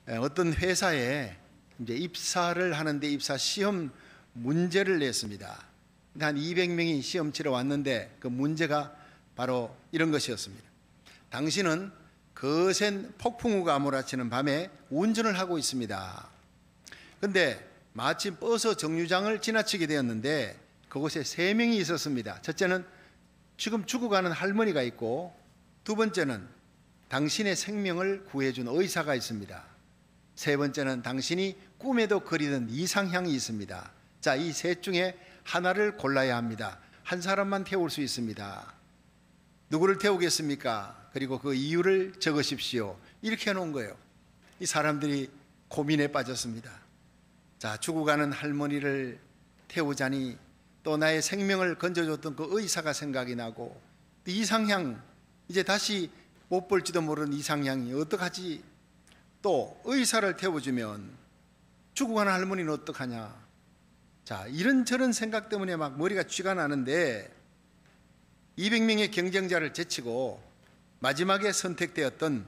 어떤 회사에 이제 입사를 하는데 입사 시험 문제를 냈습니다. 한 200명이 시험 치러 왔는데 그 문제가 바로 이런 것이었습니다. 당신은 거센 폭풍우가 몰아치는 밤에 운전을 하고 있습니다. 그런데 마침 버스 정류장을 지나치게 되었는데 그곳에 3명이 있었습니다. 첫째는 지금 죽어가는 할머니가 있고, 두 번째는 당신의 생명을 구해준 의사가 있습니다. 세 번째는 당신이 꿈에도 그리던 이상향이 있습니다. 자, 이 셋 중에 하나를 골라야 합니다. 한 사람만 태울 수 있습니다. 누구를 태우겠습니까? 그리고 그 이유를 적으십시오. 이렇게 해놓은 거예요. 이 사람들이 고민에 빠졌습니다. 자, 죽어가는 할머니를 태우자니 또 나의 생명을 건져줬던 그 의사가 생각이 나고, 이상향, 이제 다시 못 볼지도 모르는 이상향이 어떡하지? 또 의사를 태워주면 죽어가는 할머니는 어떡하냐? 자, 이런저런 생각 때문에 막 머리가 쥐가 나는데 200명의 경쟁자를 제치고 마지막에 선택되었던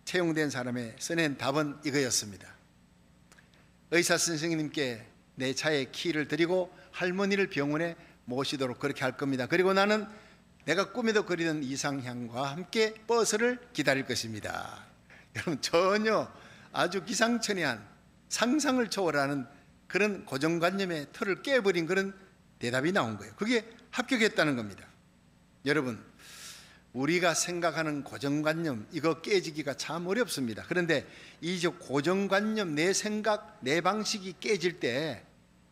채용된 사람의 써낸 답은 이거였습니다. 의사 선생님께 내 차에 키를 드리고 할머니를 병원에 모시도록 그렇게 할 겁니다. 그리고 나는 내가 꿈에도 그리던 이상향과 함께 버스를 기다릴 것입니다. 여러분, 전혀 아주 기상천외한 상상을 초월하는 그런 고정관념의 틀을 깨버린 그런 대답이 나온 거예요. 그게 합격했다는 겁니다. 여러분, 우리가 생각하는 고정관념, 이거 깨지기가 참 어렵습니다. 그런데 이 고정관념, 내 생각, 내 방식이 깨질 때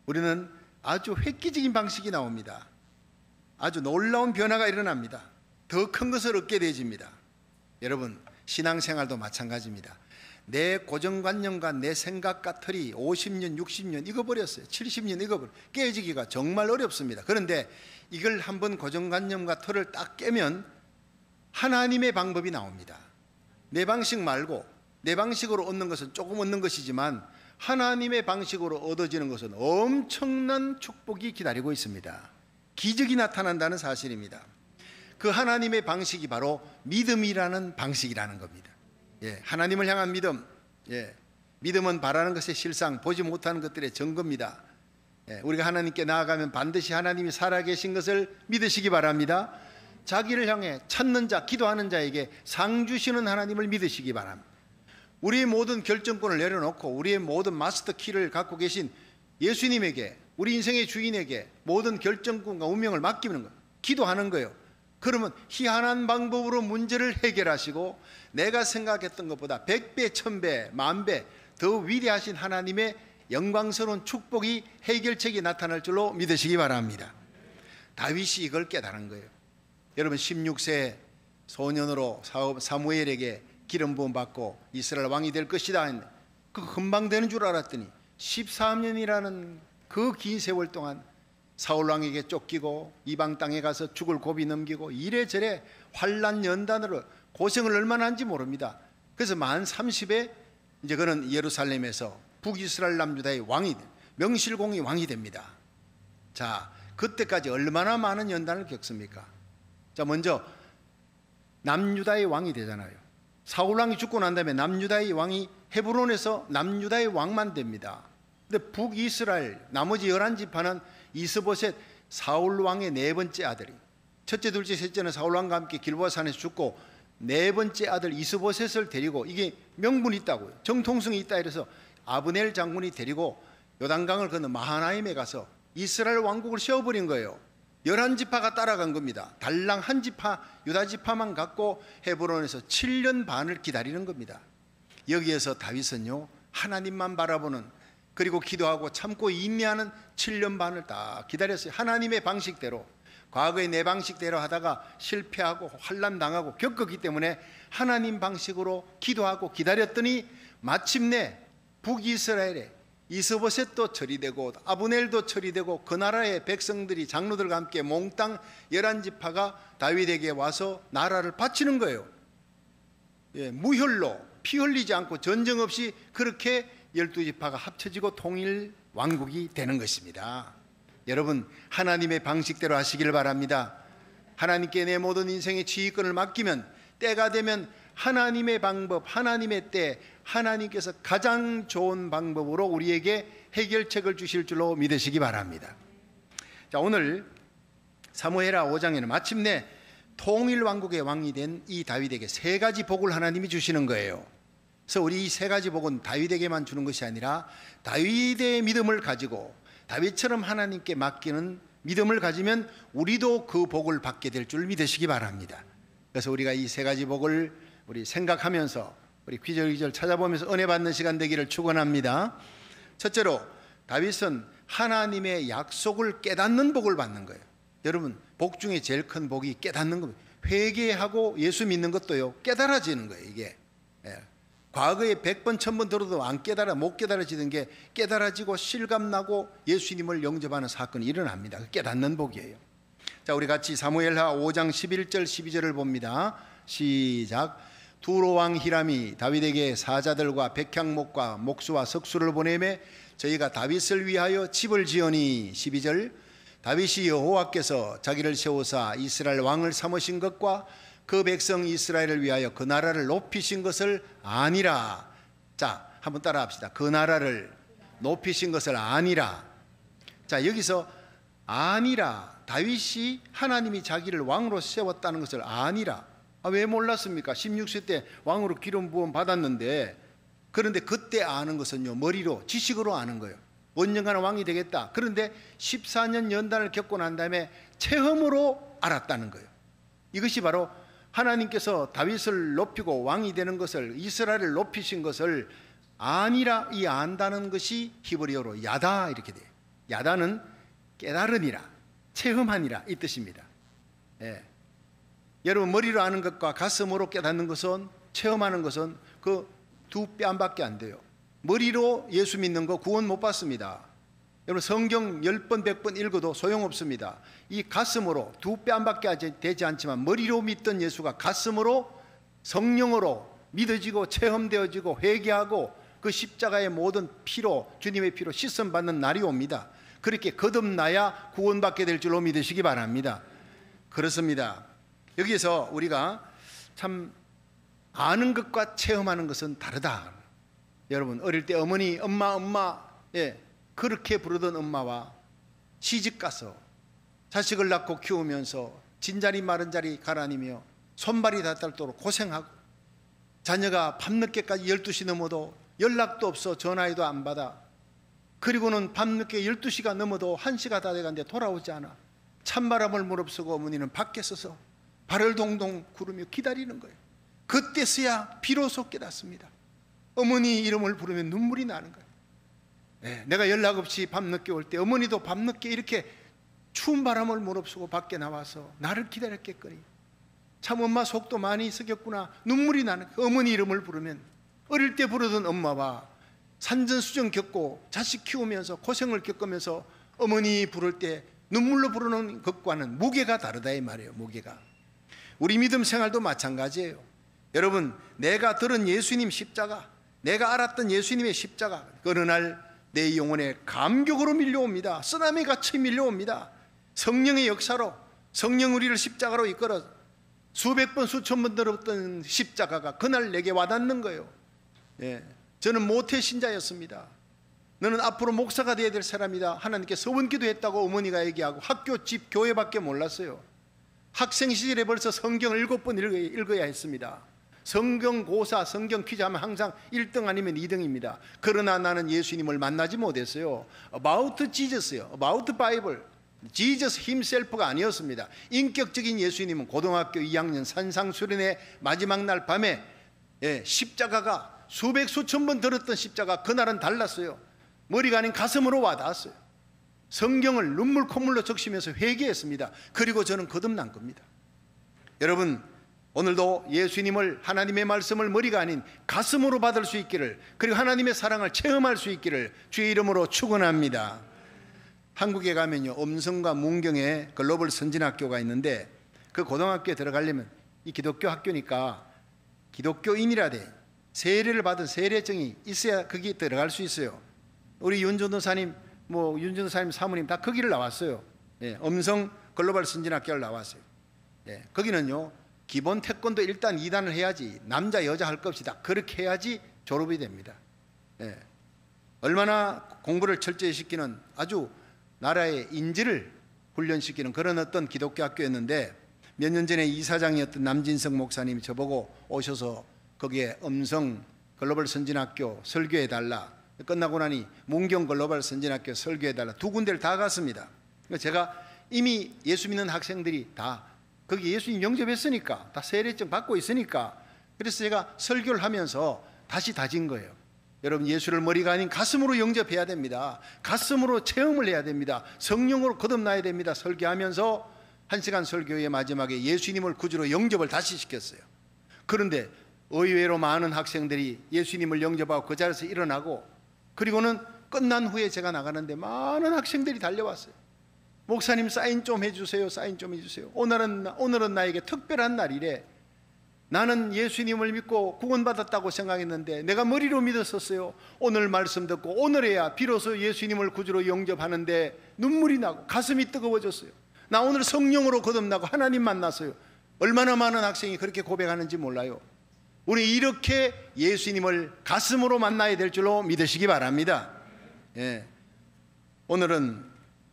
우리는 아주 획기적인 방식이 나옵니다. 아주 놀라운 변화가 일어납니다. 더 큰 것을 얻게 되집니다. 여러분, 신앙생활도 마찬가지입니다. 내 고정관념과 내 생각과 틀이 50년, 60년 익어버렸어요. 70년 익어버려. 깨지기가 정말 어렵습니다. 그런데 이걸 한번 고정관념과 틀을 딱 깨면 하나님의 방법이 나옵니다. 내 방식 말고, 내 방식으로 얻는 것은 조금 얻는 것이지만 하나님의 방식으로 얻어지는 것은 엄청난 축복이 기다리고 있습니다. 기적이 나타난다는 사실입니다. 그 하나님의 방식이 바로 믿음이라는 방식이라는 겁니다. 하나님을 향한 믿음, 믿음은 바라는 것의 실상, 보지 못하는 것들의 증거입니다. 우리가 하나님께 나아가면 반드시 하나님이 살아계신 것을 믿으시기 바랍니다. 자기를 향해 찾는 자, 기도하는 자에게 상 주시는 하나님을 믿으시기 바랍니다. 우리의 모든 결정권을 내려놓고 우리의 모든 마스터 키를 갖고 계신 예수님에게, 우리 인생의 주인에게 모든 결정권과 운명을 맡기는 거예요. 기도하는 거예요. 그러면 희한한 방법으로 문제를 해결하시고 내가 생각했던 것보다 100배, 1000배, 10,000배 더 위대하신 하나님의 영광스러운 축복이, 해결책이 나타날 줄로 믿으시기 바랍니다. 다윗이 이걸 깨달은 거예요. 여러분, 16세 소년으로 사무엘에게 기름 부음 받고 이스라엘 왕이 될 것이다 했는데 그거 금방 되는 줄 알았더니 13년이라는 그 긴 세월 동안 사울 왕에게 쫓기고 이방 땅에 가서 죽을 고비 넘기고 이래저래 환난 연단으로 고생을 얼마나 한지 모릅니다. 그래서 만 30에 이제 그는 예루살렘에서 북이스라엘 남유다의 왕이, 명실공히 왕이 됩니다. 자, 그때까지 얼마나 많은 연단을 겪습니까? 자, 먼저 남유다의 왕이 되잖아요. 사울 왕이 죽고 난 다음에 남유다의 왕이 헤브론에서 남유다의 왕만 됩니다. 근데 북이스라엘 나머지 11지파는 이스보셋, 사울 왕의 4번째 아들이, 첫째, 둘째, 셋째는 사울 왕과 함께 길보아산에서 죽고 4번째 아들 이스보셋을 데리고, 이게 명분이 있다고요. 정통성이 있다 이래서 아브넬 장군이 데리고 요단강을 건너 마하나임에 가서 이스라엘 왕국을 세워버린 거예요. 11지파가 따라간 겁니다. 달랑 한 지파, 유다 지파만 갖고 헤브론에서 7년 반을 기다리는 겁니다. 여기에서 다윗은요, 하나님만 바라보는, 그리고 기도하고 참고 인내하는 7년 반을 다 기다렸어요. 하나님의 방식대로, 과거의 내 방식대로 하다가 실패하고 환난 당하고 겪었기 때문에 하나님 방식으로 기도하고 기다렸더니 마침내 북이스라엘에 이스보셋도 처리되고 아브넬도 처리되고 그 나라의 백성들이 장로들과 함께 몽땅 11지파가 다윗에게 와서 나라를 바치는 거예요. 무혈로 피 흘리지 않고 전쟁 없이 그렇게 12지파가 합쳐지고 통일 왕국이 되는 것입니다. 여러분, 하나님의 방식대로 하시기를 바랍니다. 하나님께 내 모든 인생의 지휘권을 맡기면 때가 되면 하나님의 방법, 하나님의 때, 하나님께서 가장 좋은 방법으로 우리에게 해결책을 주실 줄로 믿으시기 바랍니다. 자, 오늘 사무엘하 5장에는 마침내 통일 왕국의 왕이 된 이 다윗에게 세 가지 복을 하나님이 주시는 거예요. 그래서 우리 이 세 가지 복은 다윗에게만 주는 것이 아니라 다윗의 믿음을 가지고 다윗처럼 하나님께 맡기는 믿음을 가지면 우리도 그 복을 받게 될 줄 믿으시기 바랍니다. 그래서 우리가 이 세 가지 복을 우리 생각하면서 우리 귀절귀절 찾아보면서 은혜 받는 시간 되기를 축원합니다. 첫째로 다윗은 하나님의 약속을 깨닫는 복을 받는 거예요. 여러분, 복 중에 제일 큰 복이 깨닫는 겁니다. 회개하고 예수 믿는 것도요, 깨달아지는 거예요. 이게 과거에 100번 1000번 들어도 안 깨달아 못 깨달아지는 게 깨달아지고 실감나고 예수님을 영접하는 사건이 일어납니다. 깨닫는 복이에요. 자, 우리 같이 사무엘하 5장 11절 12절을 봅니다. 시작. 두로 왕 히람이 다윗에게 사자들과 백향목과 목수와 석수를 보내매 저희가 다윗을 위하여 집을 지으니 12절. 다윗이 여호와께서 자기를 세우사 이스라엘 왕을 삼으신 것과 그 백성 이스라엘을 위하여 그 나라를 높이신 것을 아니라. 자, 한번 따라 합시다. 그 나라를 높이신 것을 아니라. 자, 여기서 아니라, 다윗이 하나님이 자기를 왕으로 세웠다는 것을 아니라. 왜 몰랐습니까? 16세 때 왕으로 기름 부음 받았는데, 그런데 그때 아는 것은요, 머리로 지식으로 아는 거예요. 언젠가는 왕이 되겠다. 그런데 14년 연단을 겪고 난 다음에 체험으로 알았다는 거예요. 이것이 바로 하나님께서 다윗을 높이고 왕이 되는 것을, 이스라엘을 높이신 것을 아니라, 이 안다는 것이 히브리어로 야다 이렇게 돼요. 야다는 깨달으니라, 체험하니라 이 뜻입니다. 여러분, 머리로 아는 것과 가슴으로 깨닫는 것은, 체험하는 것은 그 두 뺨밖에 안 돼요. 머리로 예수 믿는 거 구원 못 받습니다. 여러분, 성경 10번 100번 읽어도 소용없습니다. 이 가슴으로, 두 뺨밖에 되지 않지만 머리로 믿던 예수가 가슴으로, 성령으로 믿어지고 체험되어지고 회개하고 그 십자가의 모든 피로, 주님의 피로 씻음받는 날이 옵니다. 그렇게 거듭나야 구원받게 될 줄로 믿으시기 바랍니다. 그렇습니다. 여기에서 우리가 참 아는 것과 체험하는 것은 다르다. 여러분, 어릴 때 어머니, 엄마, 그렇게 부르던 엄마와 시집가서 자식을 낳고 키우면서 진자리 마른 자리 가라니며 손발이 닿도록 고생하고, 자녀가 밤늦게까지 12시 넘어도 연락도 없어 전화해도 안 받아, 그리고는 밤늦게 12시가 넘어도 1시가 다 돼가는데 돌아오지 않아. 찬바람을 무릅쓰고 어머니는 밖에 서서 발을 동동 구르며 기다리는 거예요. 그때서야 비로소 깨닫습니다. 어머니 이름을 부르면 눈물이 나는 거예요. 내가 연락 없이 밤늦게 올 때 어머니도 밤늦게 이렇게 추운 바람을 무릅쓰고 밖에 나와서 나를 기다렸겠거니 참 엄마 속도 많이 썩였구나. 눈물이 나는 거예요. 어머니 이름을 부르면, 어릴 때 부르던 엄마와 산전수전 겪고 자식 키우면서 고생을 겪으면서 어머니 부를 때 눈물로 부르는 것과는 무게가 다르다 이 말이에요. 무게가. 우리 믿음 생활도 마찬가지예요. 여러분, 내가 들은 예수님 십자가, 내가 알았던 예수님의 십자가, 어느 날 내 영혼에 감격으로 밀려옵니다. 쓰나미 같이 밀려옵니다. 성령의 역사로, 성령 우리를 십자가로 이끌어 수백 번 수천 번 들었던 십자가가 그날 내게 와닿는 거예요. 저는 모태 신자였습니다. 너는 앞으로 목사가 되어야 될 사람이다. 하나님께 서원기도 했다고 어머니가 얘기하고, 학교, 집, 교회밖에 몰랐어요. 학생 시절에 벌써 성경을 7번 읽어야 했습니다. 성경 고사, 성경 퀴즈 하면 항상 1등 아니면 2등입니다. 그러나 나는 예수님을 만나지 못했어요. About Jesus요. About Bible. Jesus himself가 아니었습니다. 인격적인 예수님은 고등학교 2학년 산상수련의 마지막 날 밤에 십자가가 수백 수천 번 들었던 십자가, 그날은 달랐어요. 머리가 아닌 가슴으로 와닿았어요. 성경을 눈물 콧물로 적시면서 회개했습니다. 그리고 저는 거듭난 겁니다. 여러분, 오늘도 예수님을, 하나님의 말씀을 머리가 아닌 가슴으로 받을 수 있기를, 그리고 하나님의 사랑을 체험할 수 있기를 주의 이름으로 축원합니다. 한국에 가면요, 음성과 문경에 글로벌 선진학교가 있는데, 그 고등학교에 들어가려면 이 기독교 학교니까 기독교인이라 돼. 세례를 받은 세례증이 있어야 거기 들어갈 수 있어요. 우리 윤전도사님, 윤전도사님 사모님 다 거기를 나왔어요. 음성 글로벌 선진학교를 나왔어요. 거기는요, 기본 태권도 1단 2단을 해야지, 남자 여자 할 것 없이 다 그렇게 해야지 졸업이 됩니다. 예. 얼마나 공부를 철저히 시키는 아주 나라의 인지를 훈련시키는 그런 어떤 기독교 학교였는데, 몇 년 전에 이사장이었던 남진석 목사님이 저보고 오셔서 거기에 음성 글로벌 선진학교 설교해달라, 끝나고 나니 문경 글로벌 선진학교 설교해달라, 두 군데를 다 갔습니다. 제가 이미 예수 믿는 학생들이 다 거기 예수님 영접했으니까, 다 세례증 받고 있으니까, 그래서 제가 설교를 하면서 다시 다진 거예요. 여러분, 예수를 머리가 아닌 가슴으로 영접해야 됩니다. 가슴으로 체험을 해야 됩니다. 성령으로 거듭나야 됩니다. 설교하면서 1시간 설교의 마지막에 예수님을 구주로 영접을 다시 시켰어요. 그런데 의외로 많은 학생들이 예수님을 영접하고 그 자리에서 일어나고, 그리고는 끝난 후에 제가 나가는데 많은 학생들이 달려왔어요. 목사님 사인 좀 해주세요. 사인 좀 해주세요. 오늘은 나에게 특별한 날이래. 나는 예수님을 믿고 구원받았다고 생각했는데 내가 머리로 믿었었어요. 오늘 말씀 듣고 오늘에야 비로소 예수님을 구주로 영접하는데 눈물이 나고 가슴이 뜨거워졌어요. 나 오늘 성령으로 거듭나고 하나님 만났어요. 얼마나 많은 학생이 그렇게 고백하는지 몰라요. 우리 이렇게 예수님을 가슴으로 만나야 될 줄로 믿으시기 바랍니다. 예. 오늘은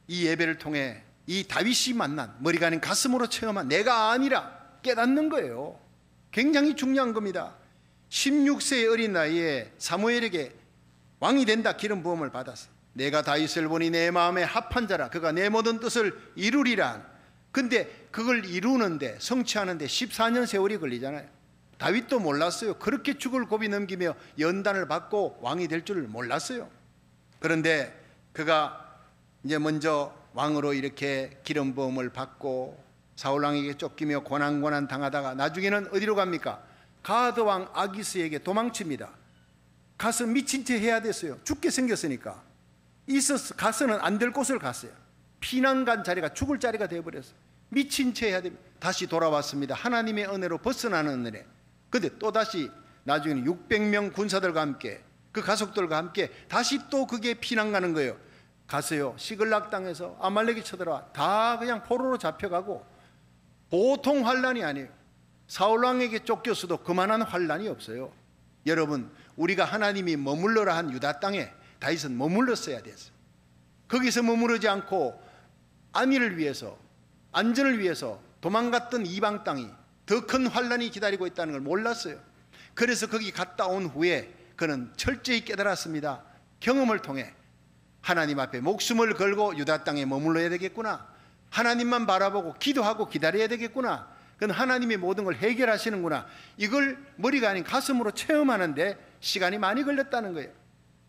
이 예배를 통해 이 다윗이 만난, 머리가 아닌 가슴으로 체험한 내가 아니라 깨닫는 거예요. 굉장히 중요한 겁니다. 16세의 어린 나이에 사무엘에게 왕이 된다 기름 부음을 받았어. 내가 다윗을 보니 내 마음에 합한 자라, 그가 내 모든 뜻을 이루리라. 근데 그걸 이루는데, 성취하는데 14년 세월이 걸리잖아요. 다윗도 몰랐어요. 그렇게 죽을 고비 넘기며 연단을 받고 왕이 될 줄 몰랐어요. 그런데 그가 이제 먼저 왕으로 이렇게 기름 부음을 받고 사울왕에게 쫓기며 고난 당하다가 나중에는 어디로 갑니까? 가드 왕 아기스에게 도망칩니다. 가서 미친 채 해야 됐어요. 죽게 생겼으니까. 가서는 안 될 곳을 갔어요. 피난 간 자리가 죽을 자리가 되어버렸어요. 미친 채 해야 됩니다. 다시 돌아왔습니다. 하나님의 은혜로 벗어나는 은혜. 근데 또다시 나중에는 600명 군사들과 함께, 그 가족들과 함께 다시 또 그게 피난 가는 거예요. 가서요, 시글락 땅에서 아말렉이 쳐들어와 다 그냥 포로로 잡혀가고, 보통 환란이 아니에요. 사울왕에게 쫓겼어도 그만한 환란이 없어요. 여러분, 우리가 하나님이 머물러라 한 유다 땅에 다윗은 머물렀어야 됐어요. 거기서 머무르지 않고 안위를 위해서, 안전을 위해서 도망갔던 이방 땅이 더 큰 환란이 기다리고 있다는 걸 몰랐어요. 그래서 거기 갔다 온 후에 그는 철저히 깨달았습니다. 경험을 통해 하나님 앞에 목숨을 걸고 유다 땅에 머물러야 되겠구나, 하나님만 바라보고 기도하고 기다려야 되겠구나, 그건 하나님이 모든 걸 해결하시는구나, 이걸 머리가 아닌 가슴으로 체험하는데 시간이 많이 걸렸다는 거예요.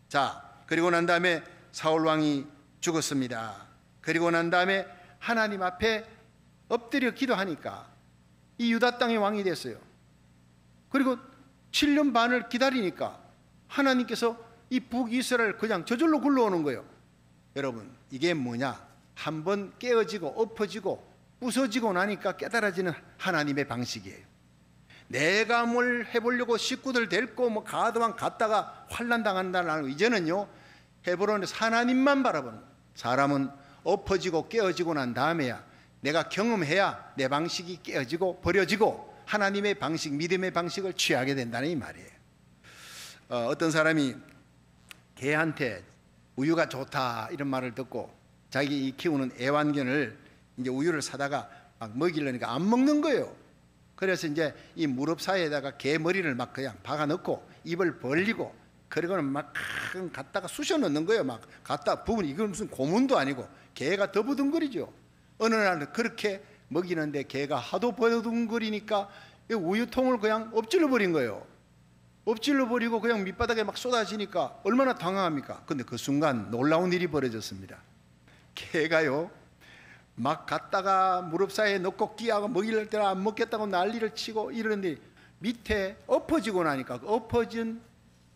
자, 그리고 난 다음에 사울왕이 죽었습니다. 그리고 난 다음에 하나님 앞에 엎드려 기도하니까 이 유다 땅의 왕이 됐어요. 그리고 7년 반을 기다리니까 하나님께서 이 북이스라엘 그냥 저절로 굴러오는 거예요. 여러분, 이게 뭐냐? 한번 깨어지고 엎어지고 부서지고 나니까 깨달아지는 하나님의 방식이에요. 내가 뭘 해보려고 식구들 데리고 뭐 가드왕 갔다가 환난 당한다는 거, 이제는요 헤브론에서 하나님만 바라보는 거예요. 사람은 엎어지고 깨어지고 난 다음에야, 내가 경험해야 내 방식이 깨어지고 버려지고 하나님의 방식, 믿음의 방식을 취하게 된다는 이 말이에요. 어떤 사람이 개한테 우유가 좋다 이런 말을 듣고 자기 키우는 애완견을 이제 우유를 사다가 막 먹이려니까 안 먹는 거예요. 그래서 이제 이 무릎 사이에다가 개 머리를 막 그냥 박아 넣고 입을 벌리고, 그리고는 막 갖다가 쑤셔 넣는 거예요. 막 갖다 부분, 이건 무슨 고문도 아니고 개가 더 부둥거리죠. 어느 날 그렇게 먹이는데 개가 하도 부둥거리니까 우유통을 그냥 엎질러 버린 거예요. 엎질러 버리고 그냥 밑바닥에 막 쏟아지니까 얼마나 당황합니까? 근데 그 순간 놀라운 일이 벌어졌습니다. 개가요 막 갖다가 무릎 사이에 넣고 끼하고 먹이를 때는 안 먹겠다고 난리를 치고 이러는데, 밑에 엎어지고 나니까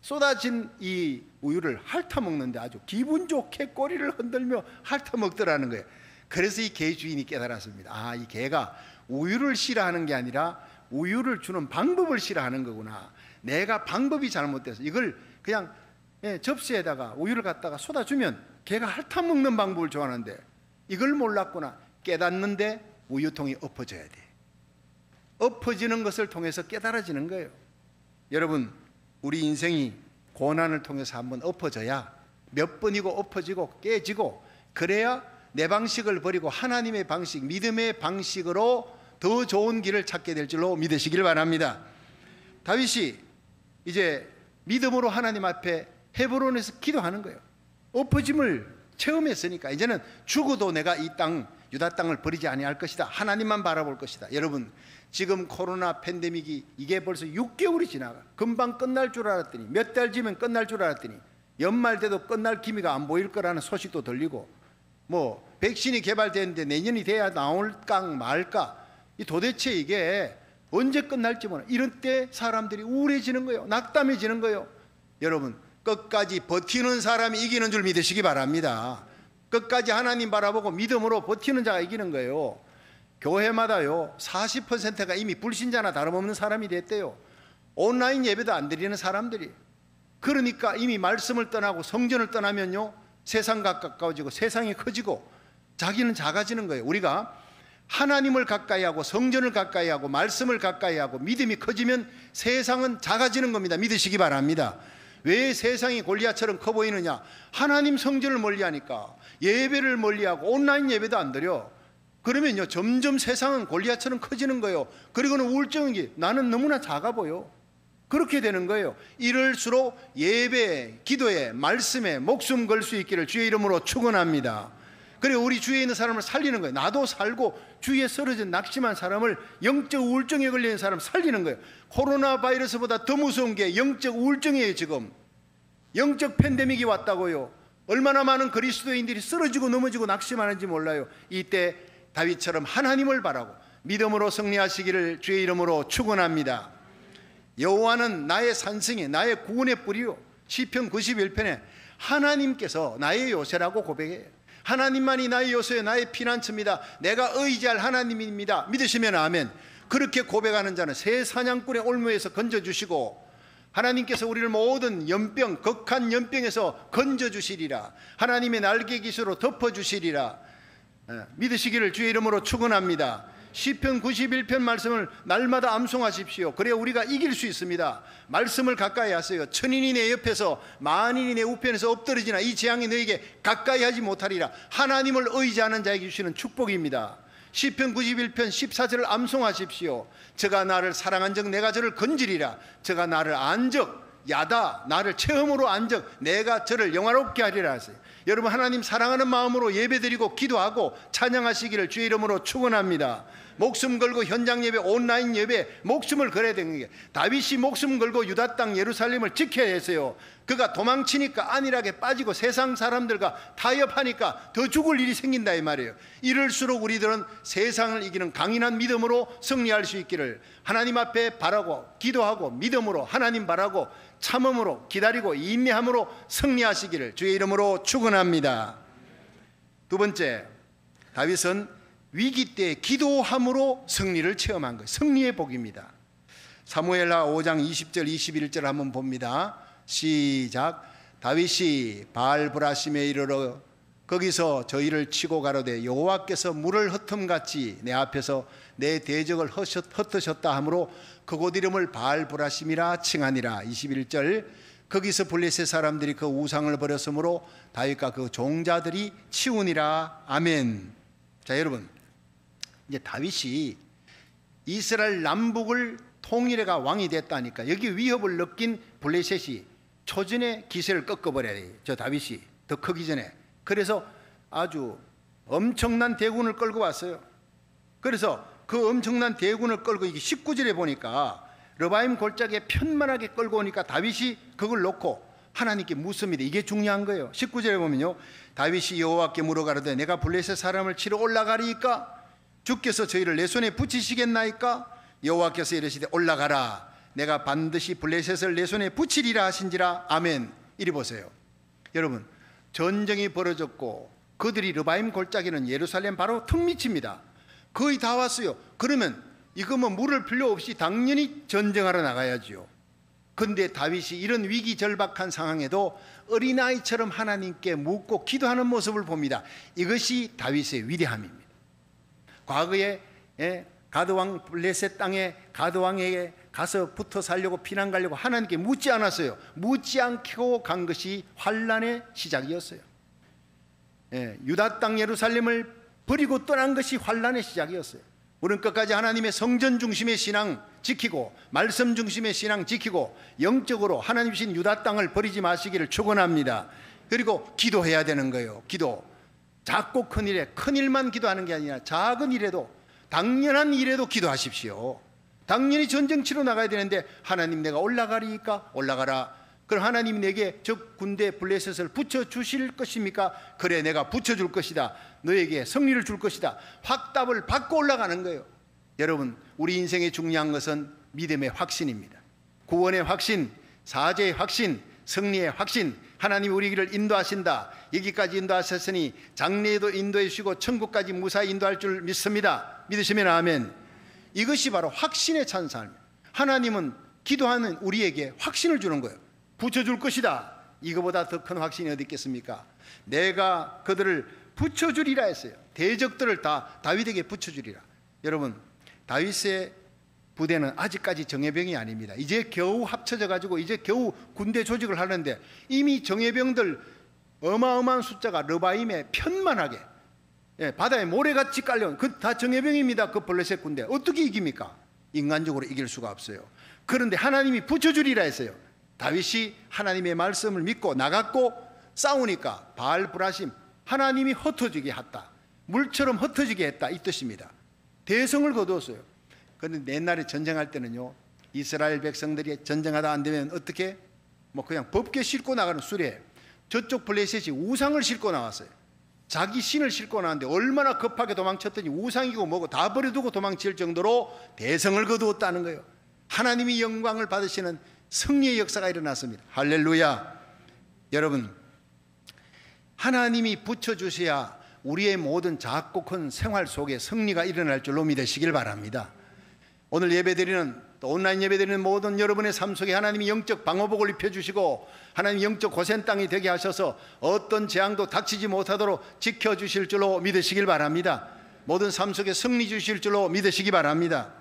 쏟아진 이 우유를 핥아먹는데 아주 기분 좋게 꼬리를 흔들며 핥아먹더라는 거예요. 그래서 이 개 주인이 깨달았습니다. 아, 이 개가 우유를 싫어하는 게 아니라 우유를 주는 방법을 싫어하는 거구나. 내가 방법이 잘못돼서 이걸 그냥 접시에다가 우유를 갖다가 쏟아주면 개가 핥아먹는 방법을 좋아하는데 이걸 몰랐구나. 깨닫는데 우유통이 엎어져야 돼. 엎어지는 것을 통해서 깨달아지는 거예요. 여러분, 우리 인생이 고난을 통해서 한번 엎어져야 몇 번이고 엎어지고 깨지고, 그래야 내 방식을 버리고 하나님의 방식, 믿음의 방식으로 더 좋은 길을 찾게 될 줄로 믿으시길 바랍니다. 다윗이 이제 믿음으로 하나님 앞에 헤브론에서 기도하는 거예요. 엎어짐을 체험했으니까 이제는 죽어도 내가 이 땅, 유다 땅을 버리지 아니할 것이다. 하나님만 바라볼 것이다. 여러분, 지금 코로나 팬데믹이 이게 벌써 6개월이 지나가. 금방 끝날 줄 알았더니, 몇 달 지면 끝날 줄 알았더니 연말 돼도 끝날 기미가 안 보일 거라는 소식도 들리고, 뭐 백신이 개발되는데 내년이 돼야 나올까 말까, 이 도대체 이게 언제 끝날지 모르는, 이런 때 사람들이 우울해지는 거예요. 낙담해지는 거예요. 여러분, 끝까지 버티는 사람이 이기는 줄 믿으시기 바랍니다. 끝까지 하나님 바라보고 믿음으로 버티는 자가 이기는 거예요. 교회마다요 40%가 이미 불신자나 다름없는 사람이 됐대요. 온라인 예배도 안 드리는 사람들이. 그러니까 이미 말씀을 떠나고 성전을 떠나면요 세상과 가까워지고 세상이 커지고 자기는 작아지는 거예요. 우리가 하나님을 가까이 하고 성전을 가까이 하고 말씀을 가까이 하고 믿음이 커지면 세상은 작아지는 겁니다. 믿으시기 바랍니다. 왜 세상이 골리앗처럼 커 보이느냐? 하나님 성전을 멀리하니까, 예배를 멀리하고 온라인 예배도 안 드려. 그러면요 점점 세상은 골리앗처럼 커지는 거예요. 그리고는 우울증이, 나는 너무나 작아 보여. 그렇게 되는 거예요. 이럴수록 예배에, 기도에, 말씀에 목숨 걸 수 있기를 주의 이름으로 축원합니다. 그리고 우리 주위에 있는 사람을 살리는 거예요. 나도 살고 주위에 쓰러진 낙심한 사람을, 영적 우울증에 걸리는 사람 살리는 거예요. 코로나 바이러스보다 더 무서운 게 영적 우울증이에요. 지금 영적 팬데믹이 왔다고요. 얼마나 많은 그리스도인들이 쓰러지고 넘어지고 낙심하는지 몰라요. 이때 다윗처럼 하나님을 바라고 믿음으로 승리하시기를 주의 이름으로 축원합니다. 여호와는 나의 산성이, 나의 구원의 뿌리요. 시편 91편에 하나님께서 나의 요새라고 고백해요. 하나님만이 나의 요새요, 나의 피난처입니다. 내가 의지할 하나님입니다. 믿으시면 아멘. 그렇게 고백하는 자는 새 사냥꾼의 올무에서 건져주시고, 하나님께서 우리를 모든 연병, 극한 연병에서 건져주시리라. 하나님의 날개 깃으로 덮어주시리라. 믿으시기를 주의 이름으로 축원합니다. 시편 91편 말씀을 날마다 암송하십시오. 그래야 우리가 이길 수 있습니다. 말씀을 가까이 하세요. 천인이 내 옆에서 만인이 내 우편에서 엎드러지나 이 재앙이 너에게 가까이 하지 못하리라. 하나님을 의지하는 자에게 주시는 축복입니다. 시편 91편 14절을 암송하십시오. 저가 나를 사랑한 적 내가 저를 건지리라. 저가 나를 안적 야다, 나를 체험으로 안적 내가 저를 영화롭게 하리라 하세요. 여러분, 하나님 사랑하는 마음으로 예배드리고 기도하고 찬양하시기를 주의 이름으로 축원합니다. 목숨 걸고 현장 예배, 온라인 예배, 목숨을 걸어야 되는 게, 다윗이 목숨 걸고 유다 땅 예루살렘을 지켜야 했어요. 그가 도망치니까 안일하게 빠지고 세상 사람들과 타협하니까 더 죽을 일이 생긴다 이 말이에요. 이럴수록 우리들은 세상을 이기는 강인한 믿음으로 승리할 수 있기를 하나님 앞에 바라고 기도하고 믿음으로 하나님 바라고 참음으로 기다리고 인내함으로 승리하시기를 주의 이름으로 축원합니다. 두 번째, 다윗은 위기 때 기도함으로 승리를 체험한 거예요. 승리의 복입니다. 사무엘하 5장 20절 21절 한번 봅니다. 시작. 다윗이 바알브라심에 이르러 거기서 저희를 치고 가로되 여호와께서 물을 흩음같이 내 앞에서 내 대적을 흩으셨다 하므로 그곳 이름을 바알브라심이라 칭하니라. 21절. 거기서 블레셋 사람들이 그 우상을 버렸으므로 다윗과 그 종자들이 치우니라. 아멘. 자, 여러분, 이제 다윗이 이스라엘 남북을 통일해가 왕이 됐다니까 여기 위협을 느낀 블레셋이 초전에 기세를 꺾어버려야 돼요. 저 다윗이 더 크기 전에. 그래서 아주 엄청난 대군을 끌고 왔어요. 그래서 그 엄청난 대군을 끌고 이게 19절에 보니까 르바임 골짜기에 편만하게 끌고 오니까 다윗이 그걸 놓고 하나님께 묻습니다. 이게 중요한 거예요. 19절에 보면요, 다윗이 여호와께 물어가로되 내가 블레셋 사람을 치러 올라가리이까? 주께서 저희를 내 손에 붙이시겠나이까? 여호와께서 이르시되 올라가라. 내가 반드시 블레셋을 내 손에 붙이리라 하신지라. 아멘. 이리 보세요. 여러분, 전쟁이 벌어졌고 그들이 르바임 골짜기는 예루살렘 바로 턱 밑입니다. 거의 다 왔어요. 그러면 이거 뭐 물을 필요 없이 당연히 전쟁하러 나가야지요. 근데 다윗이 이런 위기 절박한 상황에도 어린아이처럼 하나님께 묻고 기도하는 모습을 봅니다. 이것이 다윗의 위대함입니다. 과거에 가드왕 블레셋 땅에 가드왕에게 가서 붙어 살려고 피난 가려고 하나님께 묻지 않았어요. 묻지 않고 간 것이 환란의 시작이었어요. 유다 땅 예루살렘을 버리고 떠난 것이 환란의 시작이었어요. 우리는 끝까지 하나님의 성전 중심의 신앙 지키고 말씀 중심의 신앙 지키고 영적으로 하나님 주신 유다 땅을 버리지 마시기를 축원합니다. 그리고 기도해야 되는 거예요. 기도. 작고 큰 일에 큰 일만 기도하는 게 아니라 작은 일에도 당연한 일에도 기도하십시오. 당연히 전쟁 치러 나가야 되는데 하나님 내가 올라가리니까 올라가라. 그럼 하나님이 내게 적 군대 블레셋을 붙여주실 것입니까? 그래 내가 붙여줄 것이다. 너에게 승리를 줄 것이다. 확답을 받고 올라가는 거예요. 여러분 우리 인생의 중요한 것은 믿음의 확신입니다. 구원의 확신, 사죄의 확신, 승리의 확신. 하나님이 우리 길을 인도하신다. 여기까지 인도하셨으니 장래에도 인도해 주시고 천국까지 무사히 인도할 줄 믿습니다. 믿으시면 아멘. 이것이 바로 확신에 찬 삶. 하나님은 기도하는 우리에게 확신을 주는 거예요. 붙여줄 것이다. 이거보다 더 큰 확신이 어디 있겠습니까? 내가 그들을 붙여주리라 했어요. 대적들을 다 다윗에게 붙여주리라. 여러분 다윗의 부대는 아직까지 정예병이 아닙니다. 이제 겨우 합쳐져 가지고 이제 겨우 군대 조직을 하는데 이미 정예병들 어마어마한 숫자가 르바임에 편만하게 바다에 모래같이 깔려온 그 다 정예병입니다. 그 블레셋 군대 어떻게 이깁니까? 인간적으로 이길 수가 없어요. 그런데 하나님이 붙여주리라 했어요. 다윗이 하나님의 말씀을 믿고 나갔고 싸우니까 바알브라심 하나님이 흩어지게 했다. 물처럼 흩어지게 했다 이 뜻입니다. 대성을 거두었어요. 그런데 옛날에 전쟁할 때는요 이스라엘 백성들이 전쟁하다 안 되면 어떻게? 그냥 법궤 싣고 나가는 수레. 저쪽 블레셋이 우상을 싣고 나왔어요. 자기 신을 싣고 나왔는데 얼마나 급하게 도망쳤더니 우상이고 뭐고 다 버려두고 도망칠 정도로 대성을 거두었다는 거예요. 하나님이 영광을 받으시는 승리의 역사가 일어났습니다. 할렐루야. 여러분 하나님이 붙여주셔야 우리의 모든 작고 큰 생활 속에 승리가 일어날 줄로 믿으시길 바랍니다. 오늘 예배드리는 또 온라인 예배드리는 모든 여러분의 삶 속에 하나님이 영적 방어복을 입혀주시고 하나님 영적 고센 땅이 되게 하셔서 어떤 재앙도 닥치지 못하도록 지켜주실 줄로 믿으시길 바랍니다. 모든 삶 속에 승리 주실 줄로 믿으시기 바랍니다.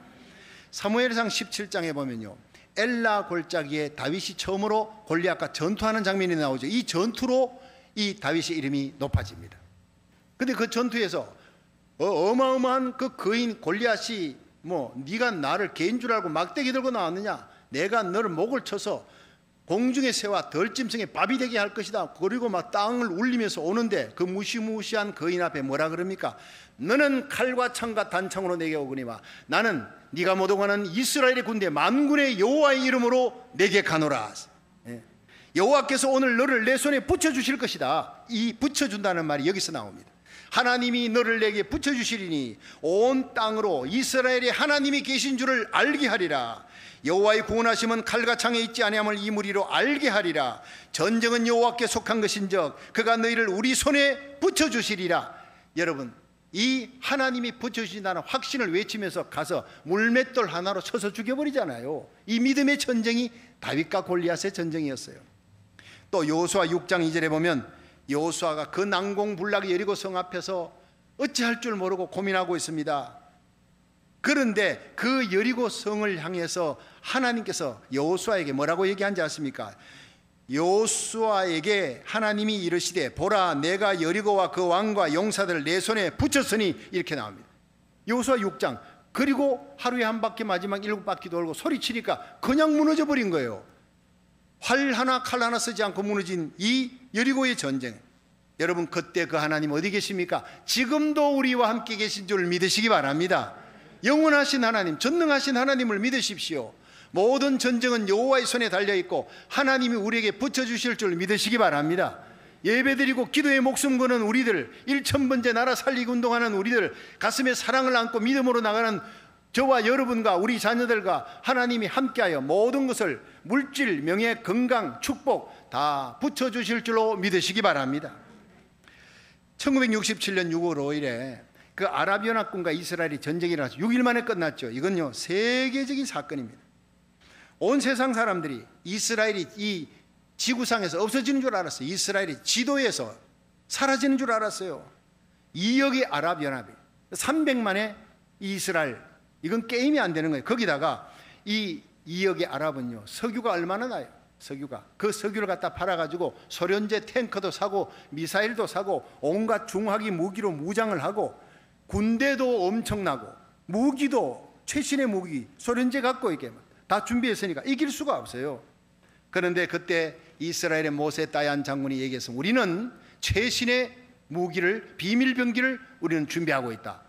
사무엘상 17장에 보면요 엘라 골짜기에 다윗이 처음으로 골리앗과 전투하는 장면이 나오죠. 이 전투로 이 다윗의 이름이 높아집니다. 근데 그 전투에서 어마어마한 그 거인 골리앗이 네가 나를 개인 줄 알고 막대기 들고 나왔느냐? 내가 너를 목을 쳐서 공중의 새와 덜짐승의 밥이 되게 할 것이다. 그리고 막 땅을 울리면서 오는데 그 무시무시한 거인 앞에 뭐라 그럽니까? 너는 칼과 창과 단창으로 내게 오거니와 나는 네가 못 오가는 이스라엘의 군대 만군의 여호와의 이름으로 내게 가노라. 여호와께서 오늘 너를 내 손에 붙여주실 것이다. 이 붙여준다는 말이 여기서 나옵니다. 하나님이 너를 내게 붙여주시리니 온 땅으로 이스라엘의 하나님이 계신 줄을 알게 하리라. 여호와의 구원하심은 칼과 창에 있지 아니함을 이 무리로 알게 하리라. 전쟁은 여호와께 속한 것인즉 그가 너희를 우리 손에 붙여주시리라. 여러분 이 하나님이 붙여주신다는 확신을 외치면서 가서 물맷돌 하나로 쳐서 죽여버리잖아요. 이 믿음의 전쟁이 다윗과 골리앗의 전쟁이었어요. 또 여호수아 6장 2절에 보면 여호수아가 그 난공불락의 여리고 성 앞에서 어찌할 줄 모르고 고민하고 있습니다. 그런데 그 여리고 성을 향해서 하나님께서 여호수아에게 뭐라고 얘기한지 아십니까? 여호수아에게 하나님이 이르시되 보라 내가 여리고와 그 왕과 용사들을 내 손에 붙였으니 이렇게 나옵니다. 여호수아 6장. 그리고 하루에 한 바퀴 마지막 7바퀴 돌고 소리치니까 그냥 무너져 버린 거예요. 활 하나 칼 하나 쓰지 않고 무너진 이 여리고의 전쟁. 여러분 그때 그 하나님 어디 계십니까? 지금도 우리와 함께 계신 줄 믿으시기 바랍니다. 영원하신 하나님, 전능하신 하나님을 믿으십시오. 모든 전쟁은 여호와의 손에 달려있고 하나님이 우리에게 붙여주실 줄 믿으시기 바랍니다. 예배드리고 기도에 목숨 거는 우리들, 1000번째 나라 살리기 운동하는 우리들, 가슴에 사랑을 안고 믿음으로 나가는 저와 여러분과 우리 자녀들과 하나님이 함께하여 모든 것을 물질, 명예, 건강, 축복 다 붙여주실 줄로 믿으시기 바랍니다. 1967년 6월 5일에 그 아랍연합군과 이스라엘이 전쟁이 일어나서 6일 만에 끝났죠. 이건요 세계적인 사건입니다. 온 세상 사람들이 이스라엘이 이 지구상에서 없어지는 줄 알았어요. 이스라엘이 지도에서 사라지는 줄 알았어요. 2억의 아랍연합이 300만의 이스라엘 이건 게임이 안 되는 거예요. 거기다가 이 2억의 아랍은요, 석유가 얼마나 나요? 석유가. 그 석유를 갖다 팔아가지고 소련제 탱커도 사고 미사일도 사고 온갖 중화기 무기로 무장을 하고 군대도 엄청나고 무기도 최신의 무기 소련제 갖고 이게 다 준비했으니까 이길 수가 없어요. 그런데 그때 이스라엘의 모세 다얀 장군이 얘기해서 우리는 최신의 무기를 비밀병기를 우리는 준비하고 있다.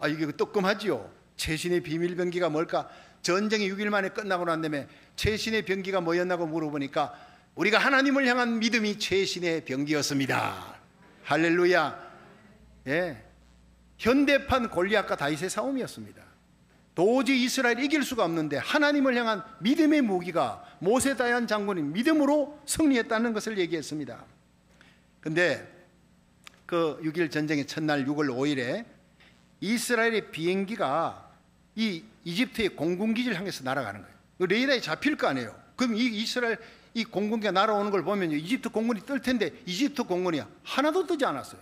아, 이게 뜨끔하지요. 최신의 비밀병기가 뭘까? 전쟁이 6일 만에 끝나고 난 다음에 최신의 병기가 뭐였나고 물어보니까 우리가 하나님을 향한 믿음이 최신의 병기였습니다. 할렐루야. 예, 현대판 골리앗과 다윗의 싸움이었습니다. 도저히 이스라엘이 이길 수가 없는데 하나님을 향한 믿음의 무기가 모세 다얀 장군이 믿음으로 승리했다는 것을 얘기했습니다. 근데 그 6.1 전쟁의 첫날 6월 5일에 이스라엘의 비행기가 이 이집트의 공군기지를 향해서 날아가는 거예요. 레이더에 잡힐 거 아니에요. 그럼 이 이스라엘 이 공군기가 날아오는 걸 보면 이집트 공군이 뜰 텐데 이집트 공군이 하나도 뜨지 않았어요.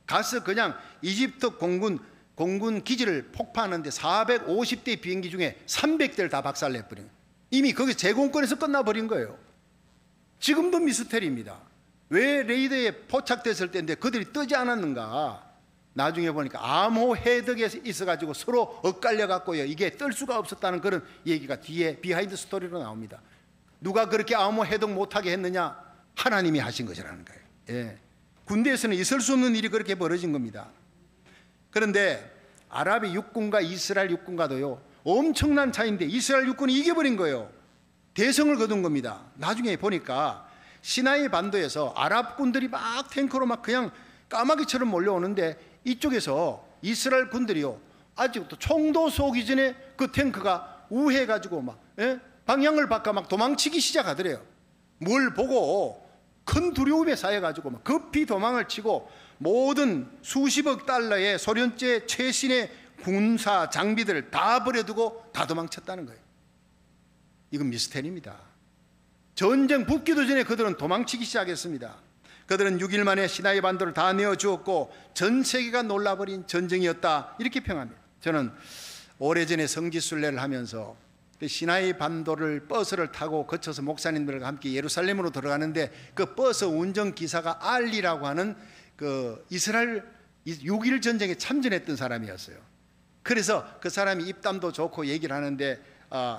가서 그냥 이집트 공군 기지를 폭파하는데 450대 비행기 중에 300대를 다 박살내버린 거예요. 이미 거기 제공권에서 끝나버린 거예요. 지금도 미스터리입니다. 왜 레이더에 포착됐을 때인데 그들이 뜨지 않았는가? 나중에 보니까 암호 해덕에 있어가지고 서로 엇갈려갖고요, 이게 뜰 수가 없었다는 그런 얘기가 뒤에 비하인드 스토리로 나옵니다. 누가 그렇게 암호 해덕 못하게 했느냐? 하나님이 하신 것이라는 거예요. 예. 군대에서는 있을 수 없는 일이 그렇게 벌어진 겁니다. 그런데 아랍의 육군과 이스라엘 육군과도요 엄청난 차이인데 이스라엘 육군이 이겨버린 거예요. 대성을 거둔 겁니다. 나중에 보니까 시나이 반도에서 아랍군들이 막 탱크로 막 그냥 까마귀처럼 몰려오는데 이쪽에서 이스라엘 군들이요 아직도 총도 쏘기 전에 그 탱크가 우회해가지고 막 방향을 바꿔 막 도망치기 시작하더래요. 뭘 보고 큰 두려움에 쌓여가지고 막 급히 도망을 치고 모든 수십억 달러의 소련제 최신의 군사 장비들을 다 버려두고 다 도망쳤다는 거예요. 이건 미스테리입니다. 전쟁 붙기도 전에 그들은 도망치기 시작했습니다. 그들은 6일 만에 시나이 반도를 다 내어주었고 전 세계가 놀라버린 전쟁이었다, 이렇게 평합니다. 저는 오래전에 성지순례를 하면서 시나이 반도를 버스를 타고 거쳐서 목사님들과 함께 예루살렘으로 들어가는데 그 버스 운전기사가 알리라고 하는 그 이스라엘 6.1 전쟁에 참전했던 사람이었어요. 그래서 그 사람이 입담도 좋고 얘기를 하는데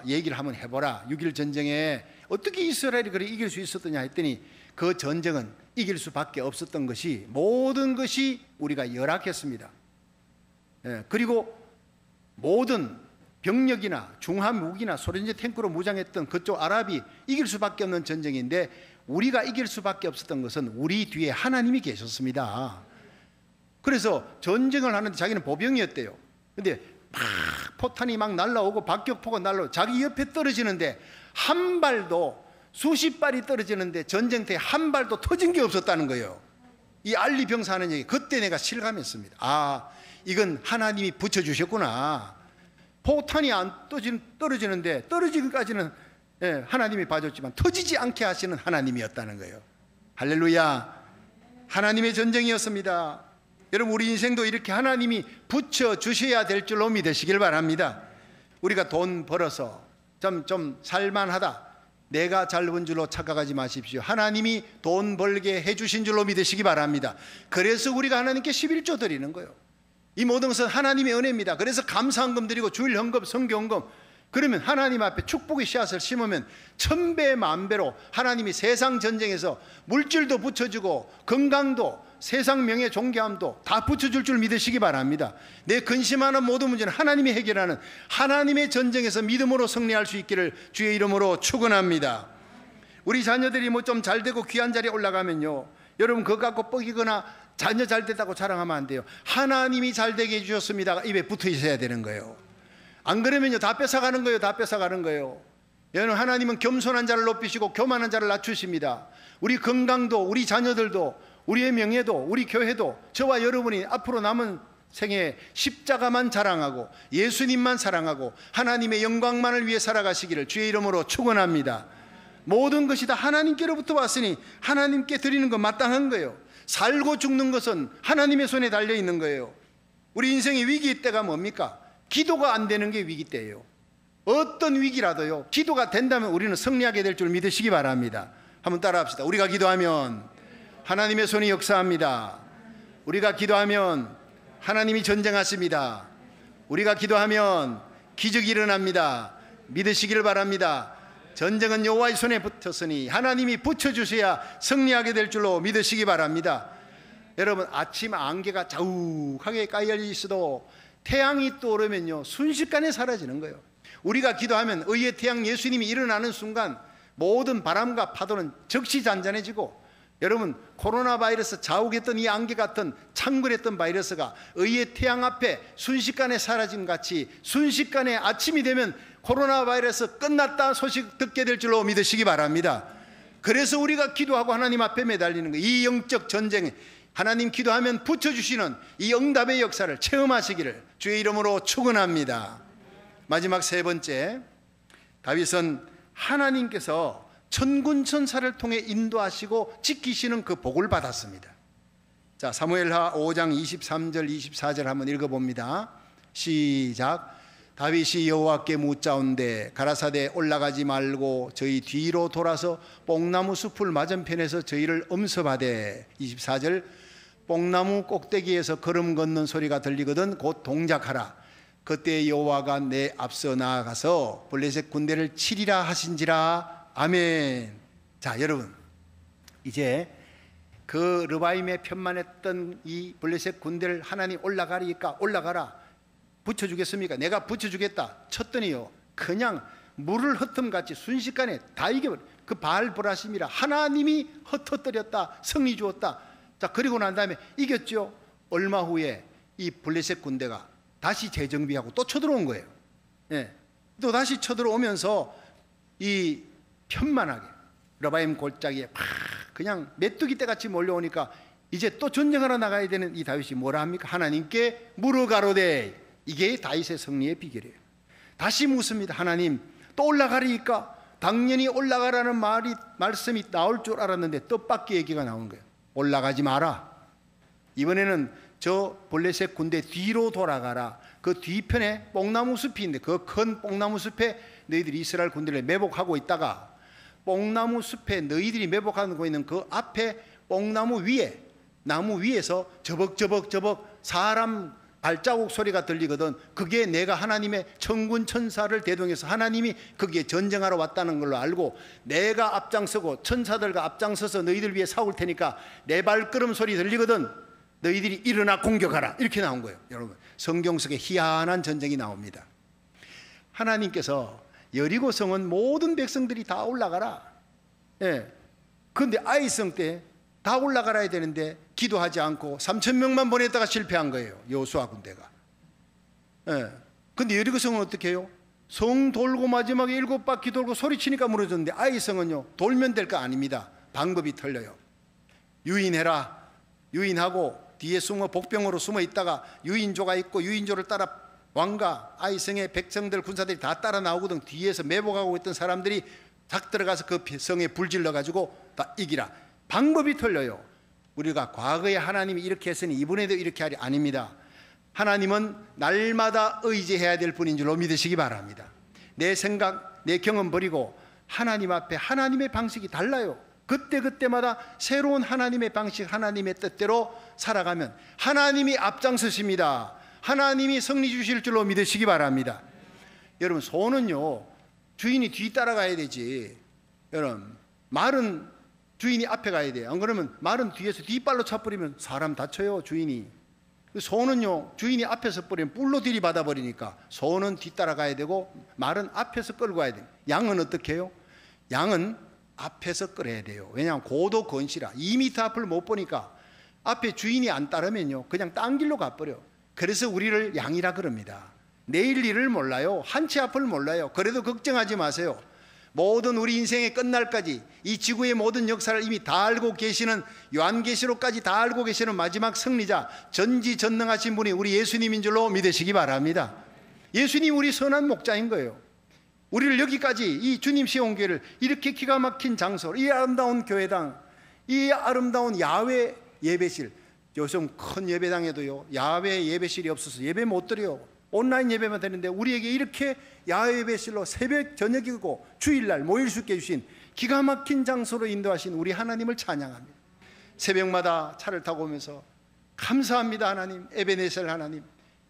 얘기를 한번 해보라. 6.1 전쟁에 어떻게 이스라엘이 그래 이길 수 있었더냐 했더니 그 전쟁은 이길 수밖에 없었던 것이 모든 것이 우리가 열악했습니다. 그리고 모든 병력이나 중화무기나 소련제 탱크로 무장했던 그쪽 아랍이 이길 수밖에 없는 전쟁인데 우리가 이길 수밖에 없었던 것은 우리 뒤에 하나님이 계셨습니다. 그래서 전쟁을 하는데 자기는 보병이었대요. 근데 막 포탄이 막 날라오고 박격포가 날라오고 자기 옆에 떨어지는데 한 발도 수십 발이 떨어지는데 전쟁터에 한 발도 터진 게 없었다는 거예요. 이 알리 병사 하는 얘기 그때 내가 실감했습니다. 아, 이건 하나님이 붙여주셨구나. 포탄이 안 떨어지는데 떨어지기까지는 하나님이 봐줬지만 터지지 않게 하시는 하나님이었다는 거예요. 할렐루야. 하나님의 전쟁이었습니다. 여러분 우리 인생도 이렇게 하나님이 붙여주셔야 될 줄로 믿으시길 바랍니다. 우리가 돈 벌어서 좀 살만하다, 내가 잘 번 줄로 착각하지 마십시오. 하나님이 돈 벌게 해주신 줄로 믿으시기 바랍니다. 그래서 우리가 하나님께 11조 드리는 거예요. 이 모든 것은 하나님의 은혜입니다. 그래서 감사헌금 드리고 주일 헌금, 성경헌금, 그러면 하나님 앞에 축복의 씨앗을 심으면 1000배 만배로 하나님이 세상 전쟁에서 물질도 붙여주고 건강도 세상 명예 존귀함도 다 붙여줄 줄 믿으시기 바랍니다. 내 근심하는 모든 문제는 하나님이 해결하는 하나님의 전쟁에서 믿음으로 승리할 수 있기를 주의 이름으로 축원합니다. 우리 자녀들이 뭐 좀 잘되고 귀한 자리에 올라가면요, 여러분 그거 갖고 뻐기거나 자녀 잘됐다고 자랑하면 안 돼요. 하나님이 잘되게 해주셨습니다 입에 붙어 있어야 되는 거예요. 안 그러면요 다 뺏어가는 거예요. 다 뺏어가는 거예요. 여러분 하나님은 겸손한 자를 높이시고 교만한 자를 낮추십니다. 우리 건강도 우리 자녀들도 우리의 명예도 우리 교회도 저와 여러분이 앞으로 남은 생에 십자가만 자랑하고 예수님만 사랑하고 하나님의 영광만을 위해 살아가시기를 주의 이름으로 축원합니다. 모든 것이 다 하나님께로부터 왔으니 하나님께 드리는 건 마땅한 거예요. 살고 죽는 것은 하나님의 손에 달려있는 거예요. 우리 인생의 위기 때가 뭡니까? 기도가 안 되는 게 위기 때예요. 어떤 위기라도요, 기도가 된다면 우리는 승리하게 될 줄 믿으시기 바랍니다. 한번 따라합시다. 우리가 기도하면 하나님의 손이 역사합니다. 우리가 기도하면 하나님이 전쟁하십니다. 우리가 기도하면 기적이 일어납니다. 믿으시길 바랍니다. 전쟁은 여호와의 손에 붙었으니 하나님이 붙여주셔야 승리하게 될 줄로 믿으시기 바랍니다. 여러분, 아침 안개가 자욱하게 깔려 있어도 태양이 떠오르면요, 순식간에 사라지는 거예요. 우리가 기도하면 의의 태양 예수님이 일어나는 순간 모든 바람과 파도는 즉시 잔잔해지고, 여러분, 코로나 바이러스 자욱했던 이 안개 같은 창궐했던 바이러스가 의의 태양 앞에 순식간에 사라짐 같이 순식간에 아침이 되면 코로나 바이러스 끝났다 소식 듣게 될 줄로 믿으시기 바랍니다. 그래서 우리가 기도하고 하나님 앞에 매달리는 거예요. 이 영적 전쟁에 하나님 기도하면 붙여주시는 이 응답의 역사를 체험하시기를 주의 이름으로 축원합니다. 마지막 세 번째, 다윗은 하나님께서 천군천사를 통해 인도하시고 지키시는 그 복을 받았습니다. 자, 사무엘하 5장 23절 24절 한번 읽어봅니다. 시작. 다윗이 여호와께 묻자온데 가라사대 올라가지 말고 저희 뒤로 돌아서 뽕나무 숲을 맞은편에서 저희를 엄습하되. 24절. 뽕나무 꼭대기에서 걸음 걷는 소리가 들리거든 곧 동작하라. 그때 여호와가 내 앞서 나아가서 블레셋 군대를 치리라 하신지라. 아멘. 자, 여러분, 이제 그 르바임에 편만했던 이 블레셋 군대를 하나님 올라가리까 올라가라, 붙여주겠습니까? 내가 붙여주겠다 쳤더니요, 그냥 물을 흩음같이 순식간에 다 이겨버려. 그 바알브라심이라 하나님이 흩어뜨렸다, 승리 주었다. 자, 그리고 난 다음에 이겼죠. 얼마 후에 이 블레셋 군대가 다시 재정비하고 또 쳐들어온 거예요. 예. 또 다시 쳐들어오면서 이 편만하게 르바임 골짜기에 막 그냥 메뚜기 떼같이 몰려오니까 이제 또 전쟁하러 나가야 되는 이 다윗이 뭐라 합니까? 하나님께 물어가로되. 이게 다윗의 승리의 비결이에요. 다시 묻습니다. 하나님, 또 올라가리까? 당연히 올라가라는 말씀이 나올 줄 알았는데 뜻밖의 얘기가 나오는 거예요. 올라가지 마라. 이번에는 저 블레셋 군대 뒤로 돌아가라. 그 뒤편에 뽕나무 숲이 있는데 그 큰 뽕나무 숲에 너희들이 이스라엘 군대를 매복하고 있다가 뽕나무 숲에 너희들이 매복하고 있는 그 앞에 뽕나무 위에, 나무 위에서 저벅저벅 사람 발자국 소리가 들리거든. 그게 내가 하나님의 천군 천사를 대동해서 하나님이 거기에 전쟁하러 왔다는 걸로 알고 내가 앞장서고 천사들과 앞장서서 너희들 위해 싸울 테니까 내 발걸음 소리 들리거든. 너희들이 일어나 공격하라. 이렇게 나온 거예요. 여러분, 성경 속에 희한한 전쟁이 나옵니다. 하나님께서 여리고성은 모든 백성들이 다 올라가라. 예. 그런데 아이성 때 다 올라가야 되는데 기도하지 않고 3,000명만 보냈다가 실패한 거예요. 여호수아 군대가. 예. 근데 여리고성은 어떻게 해요? 성 돌고 마지막에 7바퀴 돌고 소리치니까 무너졌는데 아이성은요, 돌면 될 거 아닙니다. 방법이 틀려요. 유인해라. 유인하고 뒤에 숨어 복병으로 숨어 있다가 유인조가 있고 유인조를 따라 왕과 아이성의 백성들 군사들이 다 따라 나오거든. 뒤에서 매복하고 있던 사람들이 탁 들어가서 그 성에 불질러 가지고 다 이기라. 방법이 틀려요. 우리가 과거에 하나님이 이렇게 했으니 이번에도 이렇게 하리. 아닙니다. 하나님은 날마다 의지해야 될 분인 줄로 믿으시기 바랍니다. 내 생각, 내 경험 버리고 하나님 앞에 하나님의 방식이 달라요. 그때그때마다 새로운 하나님의 방식, 하나님의 뜻대로 살아가면 하나님이 앞장서십니다. 하나님이 승리 주실 줄로 믿으시기 바랍니다. 여러분, 소는요, 주인이 뒤 따라가야 되지. 여러분, 말은 주인이 앞에 가야 돼요. 안 그러면 말은 뒤에서 뒷발로 차버리면 사람 다쳐요, 주인이. 소는요, 주인이 앞에서 버리면 뿔로 들이받아 버리니까 소는 뒤따라가야 되고 말은 앞에서 끌고 가야 돼요. 양은 어떻게 해요? 양은 앞에서 끌어야 돼요. 왜냐하면 고도 건시라 2m 앞을 못 보니까 앞에 주인이 안 따르면요, 그냥 딴 길로 가버려. 그래서 우리를 양이라 그럽니다. 내일 일을 몰라요. 한 치 앞을 몰라요. 그래도 걱정하지 마세요. 모든 우리 인생의 끝날까지 이 지구의 모든 역사를 이미 다 알고 계시는, 요한계시록까지 다 알고 계시는 마지막 승리자, 전지전능하신 분이 우리 예수님인 줄로 믿으시기 바랍니다. 예수님 우리 선한 목자인 거예요. 우리를 여기까지 이 주님 시온교회를 이렇게 기가 막힌 장소, 이 아름다운 교회당, 이 아름다운 야외 예배실, 요즘 큰 예배당에도요 야외 예배실이 없어서 예배 못 드려요. 온라인 예배만 드리는데 우리에게 이렇게 야외 예배실로 새벽 저녁이고 주일날 모일 수 있게 해주신 기가 막힌 장소로 인도하신 우리 하나님을 찬양합니다. 새벽마다 차를 타고 오면서 감사합니다 하나님, 에베네셀 하나님,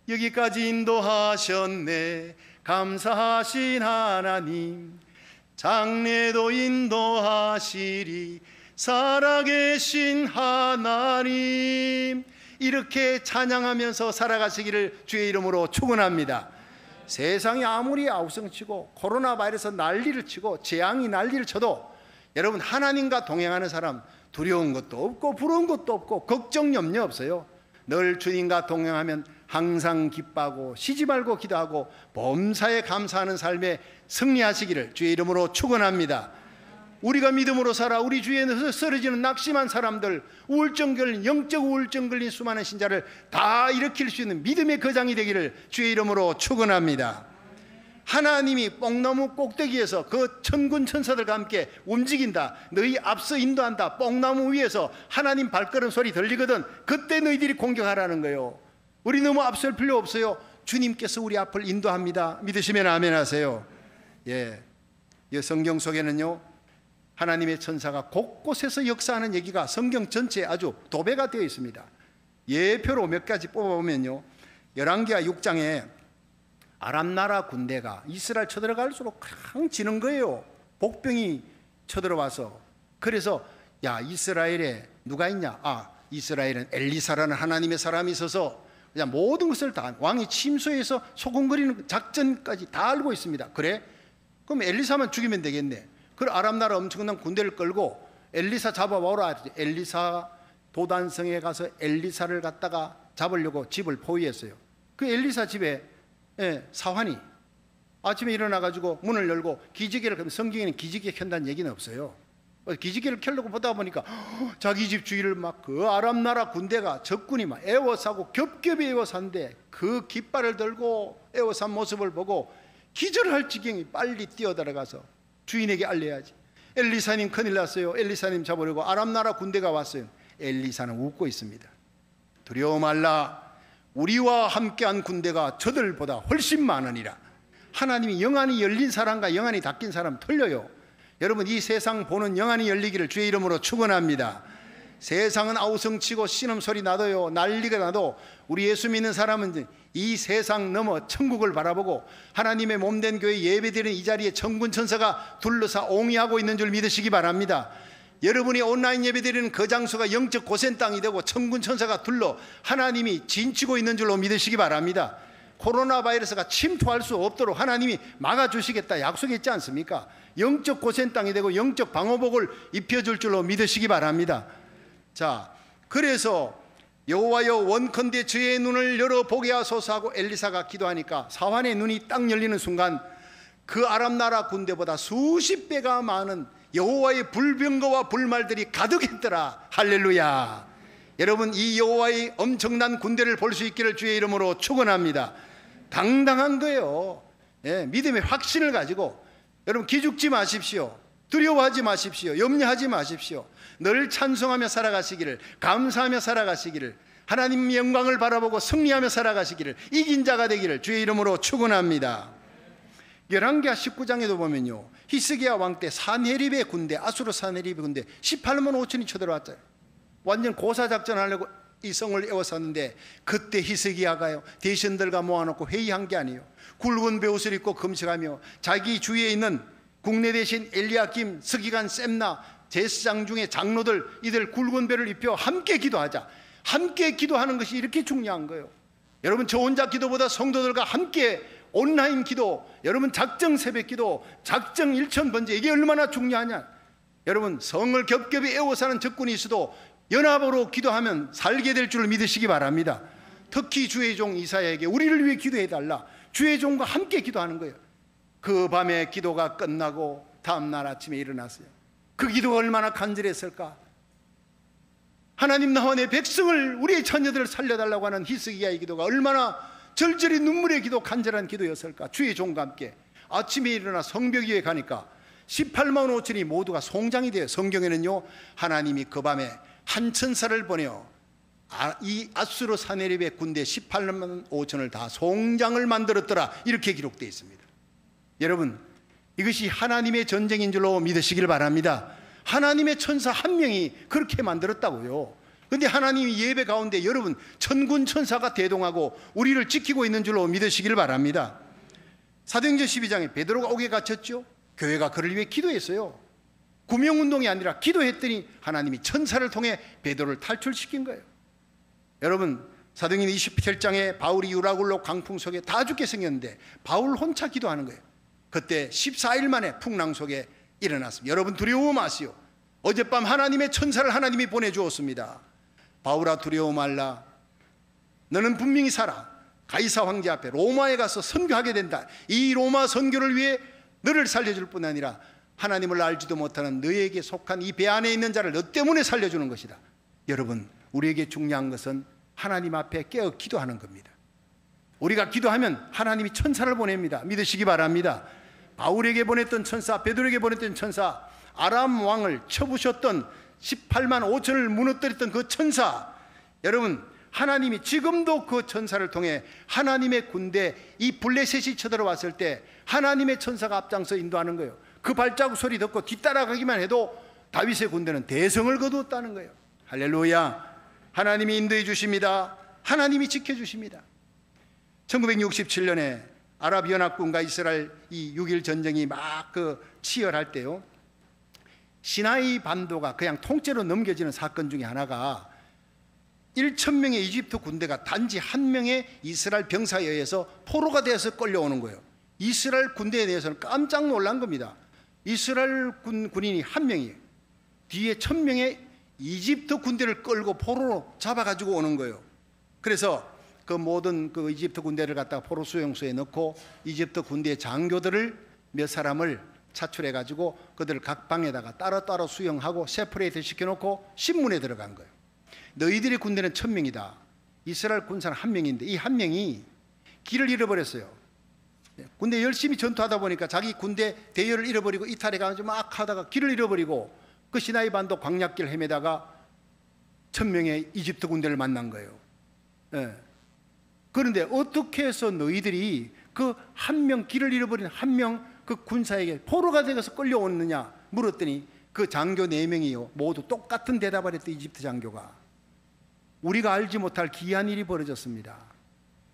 여기까지 인도하셨네. 감사하신 하나님, 장래도 인도하시리 살아계신 하나님. 이렇게 찬양하면서 살아가시기를 주의 이름으로 축원합니다. 세상이 아무리 아우성치고 코로나 바이러스 난리를 치고 재앙이 난리를 쳐도 여러분, 하나님과 동행하는 사람 두려운 것도 없고 부러운 것도 없고 걱정 염려 없어요. 늘 주님과 동행하면 항상 기뻐하고 쉬지 말고 기도하고 범사에 감사하는 삶에 승리하시기를 주의 이름으로 축원합니다. 우리가 믿음으로 살아 우리 주위에 쓰러지는 낙심한 사람들, 우울증 걸린, 영적 우울증 걸린 수많은 신자를 다 일으킬 수 있는 믿음의 거장이 되기를 주의 이름으로 축원합니다. 하나님이 뽕나무 꼭대기에서 그 천군 천사들과 함께 움직인다, 너희 앞서 인도한다, 뽕나무 위에서 하나님 발걸음 소리 들리거든, 그때 너희들이 공격하라는 거예요. 우리 너무 앞설 필요 없어요. 주님께서 우리 앞을 인도합니다. 믿으시면 아멘 하세요. 예, 이 성경 속에는요, 하나님의 천사가 곳곳에서 역사하는 얘기가 성경 전체에 아주 도배가 되어 있습니다. 예표로 몇 가지 뽑아보면요, 열왕기하 6장에 아람 나라 군대가 이스라엘 쳐들어갈수록 강지는 거예요. 복병이 쳐들어와서. 그래서 야, 이스라엘에 누가 있냐? 아, 이스라엘은 엘리사라는 하나님의 사람이 있어서 그냥 모든 것을 다, 왕이 침소해서 소곤거리는 작전까지 다 알고 있습니다. 그래? 그럼 엘리사만 죽이면 되겠네. 그럼 아람 나라 엄청난 군대를 끌고 엘리사 잡아오라. 엘리사 도단성에 가서 엘리사를 갖다가 잡으려고 집을 포위했어요. 그 엘리사 집에 사환이 아침에 일어나가지고 문을 열고 기지개를 켜면, 성경에는 기지개 켠다는 얘기는 없어요. 기지개를 켜려고 보다 보니까 자기 집 주위를 막 그 아람 나라 군대가, 적군이 막 에워싸고 겹겹이 에워싼데 그 깃발을 들고 에워싼 모습을 보고 기절할 지경이 빨리 뛰어들어가서 주인에게 알려야지. 엘리사님 큰일 났어요. 엘리사님 잡으려고 아람 나라 군대가 왔어요. 엘리사는 웃고 있습니다. 두려워 말라. 우리와 함께한 군대가 저들보다 훨씬 많으니라. 하나님이 영안이 열린 사람과 영안이 닫힌 사람 틀려요. 여러분, 이 세상 보는 영안이 열리기를 주의 이름으로 축원합니다. 세상은 아우성치고 신음소리 나도요, 난리가 나도 우리 예수 믿는 사람은 이 세상 넘어 천국을 바라보고 하나님의 몸된 교회 예배드리는 이 자리에 천군 천사가 둘러싸 옹이하고 있는 줄 믿으시기 바랍니다. 여러분이 온라인 예배드리는 그 장소가 영적 고센 땅이 되고 천군 천사가 둘러 하나님이 진치고 있는 줄로 믿으시기 바랍니다. 코로나 바이러스가 침투할 수 없도록 하나님이 막아주시겠다 약속했지 않습니까? 영적 고센 땅이 되고 영적 방어복을 입혀줄 줄로 믿으시기 바랍니다. 자, 그래서 여호와여 원컨대 주의 눈을 열어보게 하소서 하고 엘리사가 기도하니까 사환의 눈이 딱 열리는 순간 그 아람 나라 군대보다 수십 배가 많은 여호와의 불병거와 불말들이 가득했더라. 할렐루야. 여러분, 이 여호와의 엄청난 군대를 볼 수 있기를 주의 이름으로 축원합니다. 당당한 거예요. 믿음의 확신을 가지고 여러분, 기죽지 마십시오. 두려워하지 마십시오. 염려하지 마십시오. 늘 찬송하며 살아가시기를, 감사하며 살아가시기를, 하나님 영광을 바라보고 승리하며 살아가시기를, 이긴 자가 되기를 주의 이름으로 축원합니다. 열왕기하 19장에도 보면요, 히스기야 왕 때 사네립의 군대, 아수르 사네립의 군대 18만 5천이 쳐들어왔어요. 완전 고사작전 하려고 이 성을 에워쌌는데 그때 히스기야가요, 대신들과 모아놓고 회의한 게 아니에요. 굵은 베옷을 입고 금식하며 자기 주위에 있는 국내 대신 엘리야김, 스기간, 셈나 제사장 중에 장로들, 이들 굵은 베를 입혀 함께 기도하자. 함께 기도하는 것이 이렇게 중요한 거예요. 여러분, 저 혼자 기도보다 성도들과 함께 온라인 기도, 여러분 작정 새벽 기도, 작정 일천번제, 이게 얼마나 중요하냐. 여러분, 성을 겹겹이 에워싸는 적군이 있어도 연합으로 기도하면 살게 될 줄 믿으시기 바랍니다. 특히 주의 종 이사야에게 우리를 위해 기도해달라. 주의 종과 함께 기도하는 거예요. 그 밤에 기도가 끝나고 다음날 아침에 일어났어요. 그 기도가 얼마나 간절했을까. 하나님, 나와 내 백성을, 우리의 자녀들을 살려달라고 하는 히스기야의 기도가 얼마나 절절히 눈물의 기도, 간절한 기도였을까. 주의 종과 함께 아침에 일어나 성벽 위에 가니까 18만 5천이 모두가 송장이 돼요. 성경에는요, 하나님이 그 밤에 한 천사를 보내어 이 아수르 사네립의 군대 18만 5천을 다 송장을 만들었더라, 이렇게 기록되어 있습니다. 여러분, 이것이 하나님의 전쟁인 줄로 믿으시길 바랍니다. 하나님의 천사 한 명이 그렇게 만들었다고요. 그런데 하나님이 예배 가운데 여러분 천군 천사가 대동하고 우리를 지키고 있는 줄로 믿으시길 바랍니다. 사도행전 12장에 베드로가 옥에 갇혔죠. 교회가 그를 위해 기도했어요. 구명운동이 아니라 기도했더니 하나님이 천사를 통해 베드로를 탈출시킨 거예요. 여러분, 사도행전 27장에 바울이 유라굴로 강풍 속에 다 죽게 생겼는데 바울 혼자 기도하는 거예요. 그때 14일 만에 풍랑 속에 일어났습니다. 여러분, 두려워 마시오. 어젯밤 하나님의 천사를 하나님이 보내주었습니다. 바울아, 두려워 말라. 너는 분명히 살아. 가이사 황제 앞에 로마에 가서 선교하게 된다. 이 로마 선교를 위해 너를 살려줄 뿐 아니라 하나님을 알지도 못하는 너에게 속한 이 배 안에 있는 자를 너 때문에 살려주는 것이다. 여러분, 우리에게 중요한 것은 하나님 앞에 깨어 기도하는 겁니다. 우리가 기도하면 하나님이 천사를 보냅니다. 믿으시기 바랍니다. 바울에게 보냈던 천사, 베드로에게 보냈던 천사, 아람 왕을 쳐부셨던 18만 5천을 무너뜨렸던 그 천사, 여러분, 하나님이 지금도 그 천사를 통해 하나님의 군대, 이 블레셋이 쳐들어왔을 때 하나님의 천사가 앞장서 인도하는 거예요. 그 발자국 소리 듣고 뒤따라가기만 해도 다윗의 군대는 대성을 거두었다는 거예요. 할렐루야. 하나님이 인도해 주십니다. 하나님이 지켜주십니다. 1967년에 아랍연합군과 이스라엘 이 6.1 전쟁이 막 치열할 때요, 시나이 반도가 그냥 통째로 넘겨지는 사건 중에 하나가 1,000명의 이집트 군대가 단지 한 명의 이스라엘 병사에 의해서 포로가 되어서 끌려오는 거예요. 이스라엘 군대에 대해서는 깜짝 놀란 겁니다. 이스라엘 군인이 한 명이에요. 뒤에 1,000명의 이집트 군대를 끌고 포로로 잡아가지고 오는 거예요. 그래서 그 모든 그 이집트 군대를 갖다가 포로 수용소에 넣고 이집트 군대의 장교들을 몇 사람을 차출해가지고 그들을 각 방에다가 따로따로 수용하고 세퍼레이트 시켜놓고 신문에 들어간 거예요. 너희들의 군대는 1,000명이다. 이스라엘 군사는 한 명인데 이 한 명이 길을 잃어버렸어요. 군대 열심히 전투하다 보니까 자기 군대 대열을 잃어버리고 이탈해 가지고 막 하다가 길을 잃어버리고 그 시나이 반도 광약길 헤매다가 1,000명의 이집트 군대를 만난 거예요. 그런데 어떻게 해서 너희들이 그 한 명, 길을 잃어버린 한 명 그 군사에게 포로가 되어서 끌려오느냐 물었더니 그 장교 4명이요 모두 똑같은 대답을 했던 이집트 장교가, 우리가 알지 못할 기이한 일이 벌어졌습니다.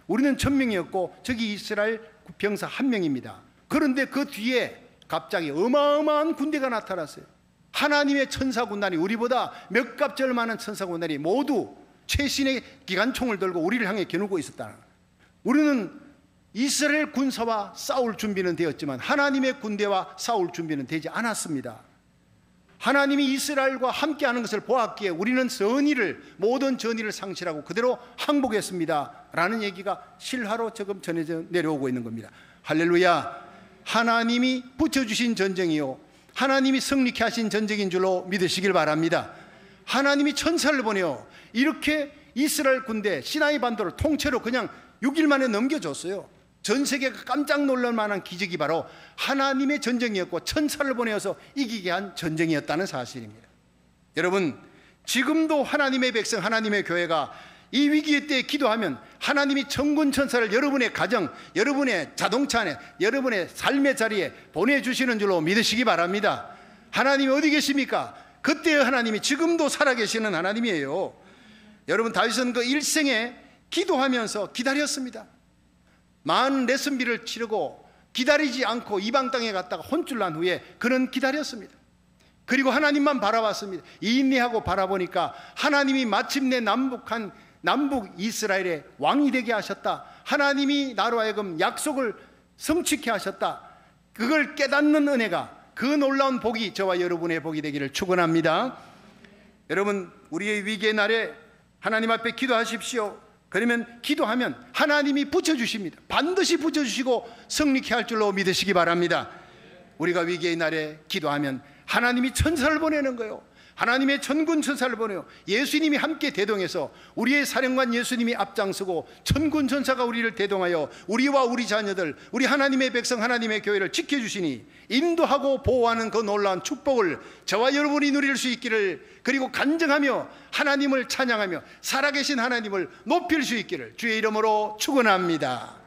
우리는 1,000명이었고 저기 이스라엘 병사 한 명입니다. 그런데 그 뒤에 갑자기 어마어마한 군대가 나타났어요. 하나님의 천사군단이, 우리보다 몇 갑절 많은 천사군단이 모두 최신의 기관총을 들고 우리를 향해 겨누고 있었다는 거예요. 우리는 이스라엘 군사와 싸울 준비는 되었지만 하나님의 군대와 싸울 준비는 되지 않았습니다. 하나님이 이스라엘과 함께하는 것을 보았기에 우리는 모든 전의를 상실하고 그대로 항복했습니다 라는 얘기가 실화로 지금 전해져 내려오고 있는 겁니다. 할렐루야. 하나님이 붙여주신 전쟁이요, 하나님이 승리케 하신 전쟁인 줄로 믿으시길 바랍니다. 하나님이 천사를 보내어 이렇게 이스라엘 군대 시나이 반도를 통째로 그냥 6일 만에 넘겨줬어요. 전 세계가 깜짝 놀랄 만한 기적이 바로 하나님의 전쟁이었고 천사를 보내어서 이기게 한 전쟁이었다는 사실입니다. 여러분, 지금도 하나님의 백성, 하나님의 교회가 이 위기의 때에 기도하면 하나님이 천군 천사를 여러분의 가정, 여러분의 자동차 안에, 여러분의 삶의 자리에 보내주시는 줄로 믿으시기 바랍니다. 하나님이 어디 계십니까? 그때의 하나님이 지금도 살아계시는 하나님이에요. 여러분, 다윗은 그 일생에 기도하면서 기다렸습니다. 많은 레슨비를 치르고 기다리지 않고 이방 땅에 갔다가 혼쭐 난 후에 그는 기다렸습니다. 그리고 하나님만 바라봤습니다. 인내하고 바라보니까 하나님이 마침내 남북 이스라엘의 왕이 되게 하셨다. 하나님이 나로 하여금 약속을 성취케 하셨다. 그걸 깨닫는 은혜가, 그 놀라운 복이 저와 여러분의 복이 되기를 축원합니다. 여러분, 우리의 위기의 날에 하나님 앞에 기도하십시오. 그러면 기도하면 하나님이 붙여주십니다. 반드시 붙여주시고 승리케 할 줄로 믿으시기 바랍니다. 우리가 위기의 날에 기도하면 하나님이 천사를 보내는 거예요. 하나님의 천군 천사를 보내요. 예수님이 함께 대동해서 우리의 사령관 예수님이 앞장서고 천군 천사가 우리를 대동하여 우리와 우리 자녀들, 우리 하나님의 백성, 하나님의 교회를 지켜주시니 인도하고 보호하는 그 놀라운 축복을 저와 여러분이 누릴 수 있기를, 그리고 간증하며 하나님을 찬양하며 살아계신 하나님을 높일 수 있기를 주의 이름으로 축원합니다.